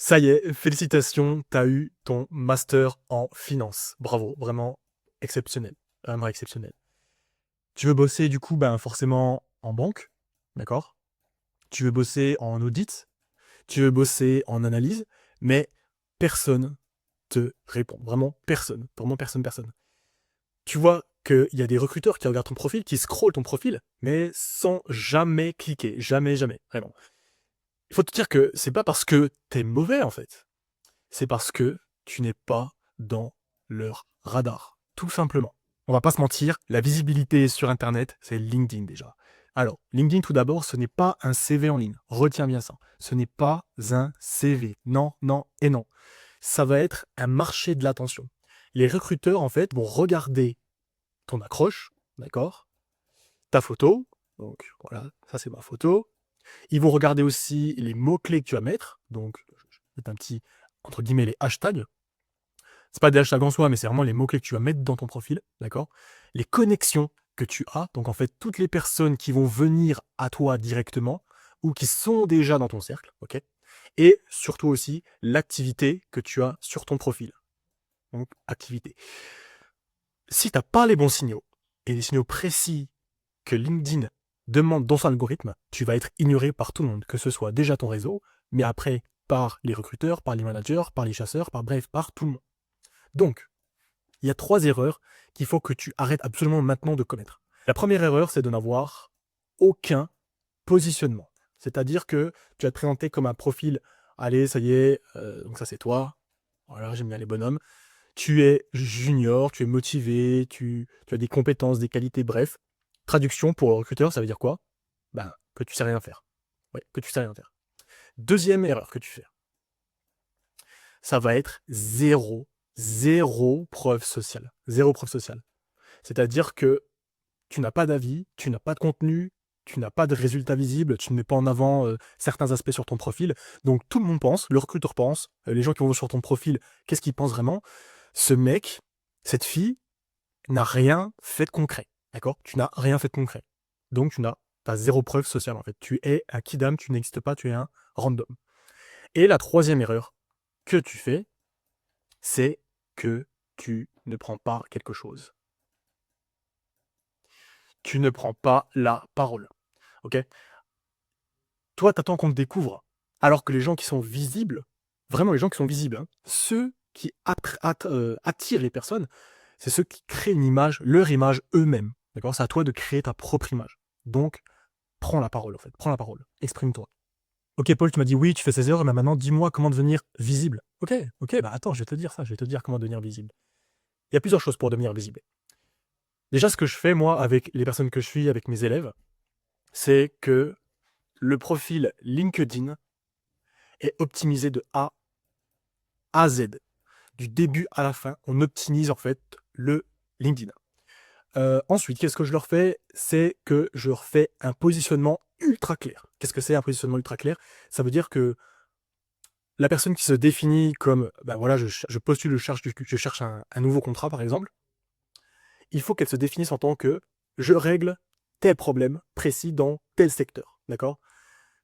Ça y est, félicitations, t'as eu ton master en finance. Bravo, vraiment exceptionnel. Vraiment exceptionnel. Tu veux bosser du coup, ben forcément en banque, d'accord? Tu veux bosser en audit, tu veux bosser en analyse, mais personne te répond. Vraiment personne. Vraiment personne, personne. Tu vois qu'il y a des recruteurs qui regardent ton profil, qui scrollent ton profil, mais sans jamais cliquer. Jamais, jamais. Vraiment. Il faut te dire que c'est pas parce que t'es mauvais en fait. C'est parce que tu n'es pas dans leur radar. Tout simplement. On va pas se mentir, la visibilité sur Internet, c'est LinkedIn déjà. Alors, LinkedIn tout d'abord, ce n'est pas un CV en ligne. Retiens bien ça. Ce n'est pas un CV. Non, non et non. Ça va être un marché de l'attention. Les recruteurs, en fait, vont regarder ton accroche, d'accord? Ta photo. Donc, voilà, ça c'est ma photo. Ils vont regarder aussi les mots-clés que tu vas mettre. Donc, je vais mettre un petit, entre guillemets, les hashtags. C'est pas des hashtags en soi, mais c'est vraiment les mots-clés que tu vas mettre dans ton profil, d'accord? Les connexions que tu as, donc en fait, toutes les personnes qui vont venir à toi directement ou qui sont déjà dans ton cercle, ok? Et surtout aussi l'activité que tu as sur ton profil. Donc, activité. Si tu n'as pas les bons signaux et les signaux précis que LinkedIn demande dans son algorithme, tu vas être ignoré par tout le monde, que ce soit déjà ton réseau, mais après par les recruteurs, par les managers, par les chasseurs, par bref, par tout le monde. Donc, il y a 3 erreurs qu'il faut que tu arrêtes absolument maintenant de commettre. La première erreur, c'est de n'avoir aucun positionnement. C'est-à-dire que tu vas te présenter comme un profil, allez, ça y est, donc ça c'est toi, voilà, j'aime bien les bonhommes. Tu es junior, tu es motivé, tu as des compétences, des qualités, bref. Traduction pour le recruteur, ça veut dire quoi? Ben, que tu sais rien faire. Ouais, que tu sais rien faire. Deuxième erreur que tu fais, ça va être zéro preuve sociale. Zéro preuve sociale. C'est-à-dire que tu n'as pas d'avis, tu n'as pas de contenu, tu n'as pas de résultats visibles, tu ne mets pas en avant certains aspects sur ton profil. Donc tout le monde pense, le recruteur pense, les gens qui vont sur ton profil, qu'est-ce qu'ils pensent vraiment? Ce mec, cette fille, n'a rien fait de concret. D'accord? Tu n'as rien fait de concret. Donc tu as zéro preuve sociale en fait. Tu es un kidam, tu n'existes pas, tu es un random. Et la troisième erreur que tu fais, c'est que tu ne prends pas quelque chose. Tu ne prends pas la parole. Ok? Toi, t'attends qu'on te découvre. Alors que les gens qui sont visibles, vraiment les gens qui sont visibles, hein, ceux qui attirent les personnes, c'est ceux qui créent une image, leur image eux-mêmes. D'accord? C'est à toi de créer ta propre image. Donc, prends la parole en fait. Prends la parole. Exprime-toi. Ok, Paul, tu m'as dit oui, tu fais 16 heures, mais maintenant dis-moi comment devenir visible. Ok, ok, bah attends, je vais te dire ça, je vais te dire comment devenir visible. Il y a plusieurs choses pour devenir visible. Déjà, ce que je fais, moi, avec les personnes que je suis, avec mes élèves, c'est que le profil LinkedIn est optimisé de A à Z. Du début à la fin, on optimise en fait le LinkedIn. Ensuite, qu'est-ce que je leur fais? C'est que je leur fais un positionnement ultra clair. Qu'est-ce que c'est un positionnement ultra clair? Ça veut dire que la personne qui se définit comme, ben voilà, je postule, je cherche un nouveau contrat par exemple, il faut qu'elle se définisse en tant que je règle tel problème précis dans tel secteur. D'accord?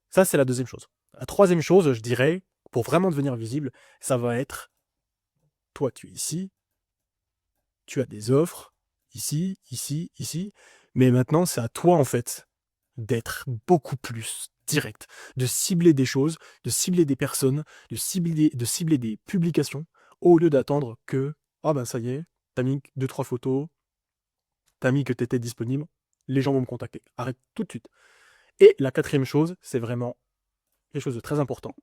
Ça, c'est la deuxième chose. La troisième chose, je dirais, pour vraiment devenir visible, ça va être toi, tu es ici, tu as des offres, ici, ici, ici, mais maintenant, c'est à toi, en fait, d'être beaucoup plus direct, de cibler des choses, de cibler des personnes, de cibler des publications, au lieu d'attendre que, ah ben ça y est, t'as mis 2-3 photos, t'as mis que t'étais disponible, les gens vont me contacter. Arrête tout de suite. Et la quatrième chose, c'est vraiment quelque chose de très important.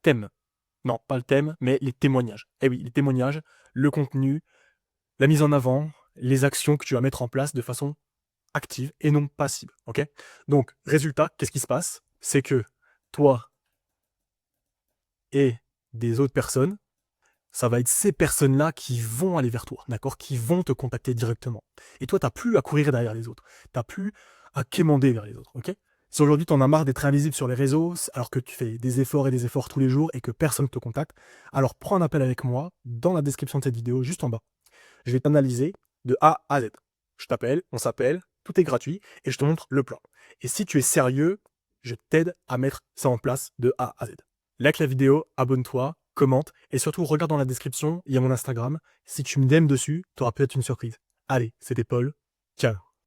Thème. Non, pas le thème, mais les témoignages. Eh oui, les témoignages, le contenu, la mise en avant, les actions que tu vas mettre en place de façon active et non passive. Ok? Donc, résultat, qu'est-ce qui se passe? C'est que toi et des autres personnes, ça va être ces personnes-là qui vont aller vers toi, d'accord? Qui vont te contacter directement. Et toi, tu n'as plus à courir derrière les autres. Tu n'as plus à quémander vers les autres, ok? Si aujourd'hui tu en as marre d'être invisible sur les réseaux, alors que tu fais des efforts et des efforts tous les jours et que personne ne te contacte, alors prends un appel avec moi dans la description de cette vidéo, juste en bas. Je vais t'analyser de A à Z. Je t'appelle, on s'appelle, tout est gratuit et je te montre le plan. Et si tu es sérieux, Je t'aide à mettre ça en place de A à Z. Like la vidéo, abonne-toi, commente et surtout regarde dans la description, il y a mon Instagram. Si tu me DM dessus, tu auras peut-être une surprise. Allez, c'était Paul. Ciao.